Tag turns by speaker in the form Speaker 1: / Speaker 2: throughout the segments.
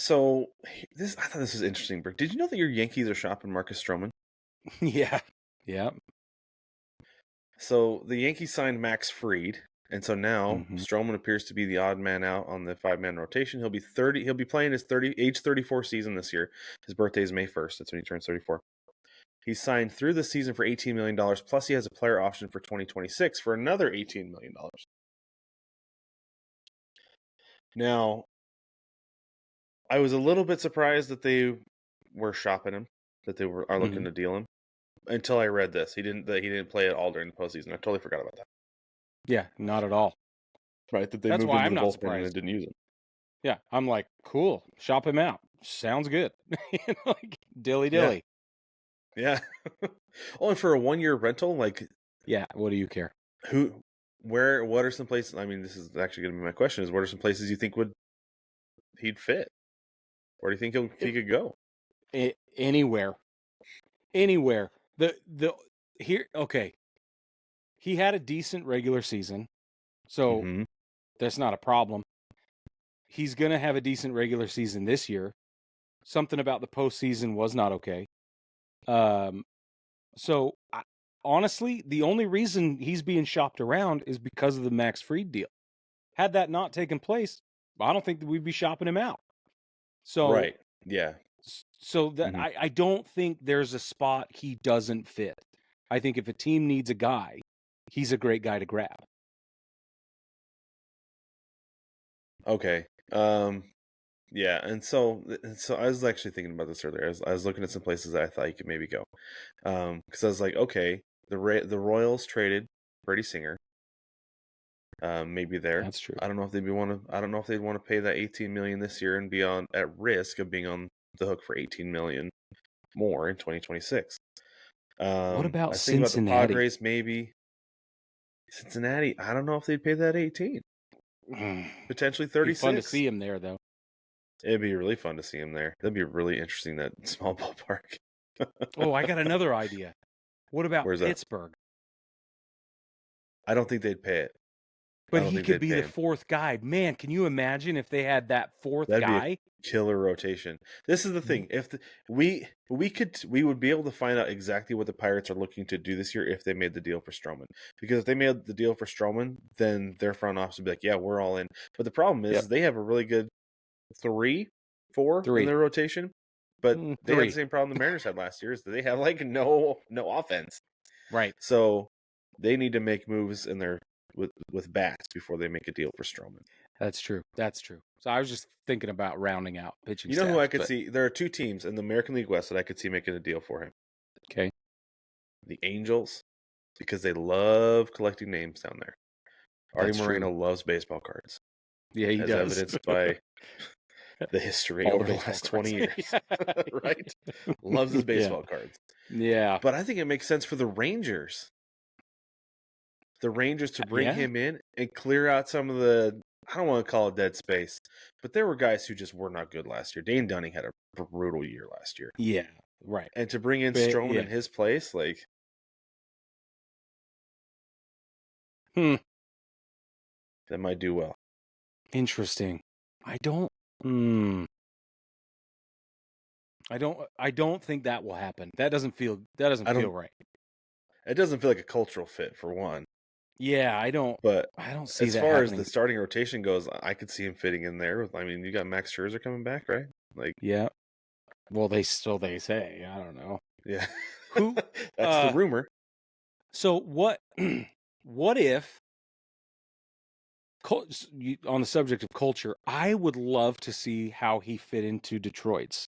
Speaker 1: So I thought this was interesting, Brig. Did you know that your Yankees are shopping Marcus Stroman?
Speaker 2: Yeah. Yeah.
Speaker 1: So the Yankees signed Max Fried, and so now
Speaker 2: Mhm.
Speaker 1: Stroman appears to be the odd man out on the 5-man rotation. He'll be 30. He'll be playing his age 34 season this year. His birthday is May 1st. That's when he turns 34. He's signed through the season for $18 million, plus he has a player option for 2026 for another $18 million. Now, I was a little bit surprised that they were shopping him, that they are looking
Speaker 2: Mhm.
Speaker 1: to deal him, until I read this. He didn't play at all during the postseason. I totally forgot about that.
Speaker 2: Yeah, not at all.
Speaker 1: Right, that they
Speaker 2: That's
Speaker 1: moved
Speaker 2: why
Speaker 1: him to
Speaker 2: I'm
Speaker 1: the
Speaker 2: not
Speaker 1: bullpen and they
Speaker 2: surprised.
Speaker 1: didn't use him.
Speaker 2: Yeah, I'm like, cool. Shop him out. Sounds good. Like dilly
Speaker 1: Yeah,
Speaker 2: dilly.
Speaker 1: yeah. Oh, and for a 1-year rental, like
Speaker 2: Yeah. What do you care?
Speaker 1: what are some places? I mean, this is actually going to be my question: is what are some places you think he'd fit? Where do you think he could go?
Speaker 2: Anywhere. Anywhere. The here. Okay. He had a decent regular season, so
Speaker 1: Mm-hmm.
Speaker 2: that's not a problem. He's gonna have a decent regular season this year. Something about the postseason was not okay. Um, so honestly, the only reason he's being shopped around is because of the Max Fried deal. Had that not taken place, I don't think that we'd be shopping him out. So,
Speaker 1: Right. Yeah.
Speaker 2: so that
Speaker 1: Mm-hmm.
Speaker 2: I don't think there's a spot he doesn't fit. I think if a team needs a guy, he's a great guy to grab.
Speaker 1: Okay. Yeah, and so I was actually thinking about this earlier. I was looking at some places that I thought you could maybe go. Because I was like, okay, the Royals traded Freddie Singer. Maybe there.
Speaker 2: That's true.
Speaker 1: I don't know if I don't know if they'd want to pay that 18 million this year and be at risk of being on the hook for 18 million more in 2026.
Speaker 2: What
Speaker 1: I
Speaker 2: about
Speaker 1: was thinking about the
Speaker 2: Cincinnati?
Speaker 1: Padres, maybe Cincinnati. I don't know if they'd pay that 18, potentially
Speaker 2: Be fun to
Speaker 1: 36.
Speaker 2: see him there, though.
Speaker 1: It'd be really fun to see him there. That'd be really interesting, that small ballpark.
Speaker 2: Oh, I got another idea. What about
Speaker 1: Where's that?
Speaker 2: Pittsburgh?
Speaker 1: I don't think they'd pay it. I
Speaker 2: But
Speaker 1: don't
Speaker 2: he
Speaker 1: think
Speaker 2: could
Speaker 1: they'd
Speaker 2: be
Speaker 1: pay
Speaker 2: the
Speaker 1: him.
Speaker 2: fourth guy. Man, can you imagine if they had that fourth
Speaker 1: That'd be a
Speaker 2: guy?
Speaker 1: killer rotation. This is the thing. If we would be able to find out exactly what the Pirates are looking to do this year if they made the deal for Stroman. Because if they made the deal for Stroman, then their front office would be like, yeah, we're all in. But the problem
Speaker 2: Yep.
Speaker 1: is they have a really good 3, 4 in
Speaker 2: Three.
Speaker 1: their rotation. But they have the
Speaker 2: Three.
Speaker 1: same problem the Mariners had last year, is that they have like no offense.
Speaker 2: Right.
Speaker 1: So they need to make moves in their with bats before they make a deal for Stroman.
Speaker 2: That's true. That's true. So I was just thinking about rounding out pitching
Speaker 1: You know who I
Speaker 2: staffs,
Speaker 1: could
Speaker 2: but
Speaker 1: see? There are 2 teams in the American League West that I could see making a deal for him.
Speaker 2: okay.
Speaker 1: The Angels, because they love collecting names down there. Artie
Speaker 2: That's
Speaker 1: Moreno
Speaker 2: true.
Speaker 1: loves baseball cards,
Speaker 2: Yeah, he
Speaker 1: as
Speaker 2: does.
Speaker 1: evidenced by the history
Speaker 2: All
Speaker 1: over
Speaker 2: the
Speaker 1: the
Speaker 2: baseball
Speaker 1: last 20
Speaker 2: cards.
Speaker 1: years. Right? Loves his
Speaker 2: Yeah.
Speaker 1: baseball cards.
Speaker 2: Yeah.
Speaker 1: But I think it makes sense for the Rangers. The Rangers to bring
Speaker 2: Yeah.
Speaker 1: him in and clear out some of the, I don't want to call it dead space, but there were guys who just were not good last year. Dane Dunning had a brutal year last year.
Speaker 2: Yeah. Right.
Speaker 1: And to bring in
Speaker 2: But,
Speaker 1: Stroman
Speaker 2: yeah.
Speaker 1: in his place, like,
Speaker 2: Hmm.
Speaker 1: that might do well.
Speaker 2: Interesting. I don't. I don't think that will happen. That doesn't feel right.
Speaker 1: It doesn't feel like a cultural fit, for one.
Speaker 2: Yeah, I don't
Speaker 1: But
Speaker 2: see
Speaker 1: as
Speaker 2: that
Speaker 1: far as
Speaker 2: happening.
Speaker 1: the starting rotation goes, I could see him fitting in there. I mean, you got Max Scherzer coming back, right? Like,
Speaker 2: Yeah. Well, they say. I don't know.
Speaker 1: yeah,
Speaker 2: Who
Speaker 1: that's the rumor.
Speaker 2: So what what if on the subject of culture, I would love to see how he fit into Detroit's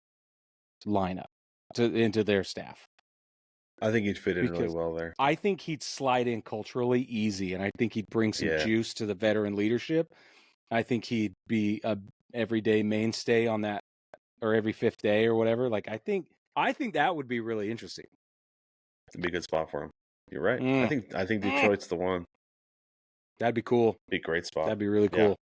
Speaker 2: lineup, into their staff.
Speaker 1: I think he'd fit in really
Speaker 2: Because
Speaker 1: well there.
Speaker 2: I think he'd slide in culturally easy, and I think he'd bring some juice to the veteran leadership. I think he'd be a everyday mainstay on that, or every fifth day or whatever. Like I think that would be really interesting.
Speaker 1: It'd be a good spot for him. You're right.
Speaker 2: Mm.
Speaker 1: I think Detroit's the one.
Speaker 2: That'd be cool.
Speaker 1: Be a great spot.
Speaker 2: That'd be really
Speaker 1: Yeah.
Speaker 2: cool.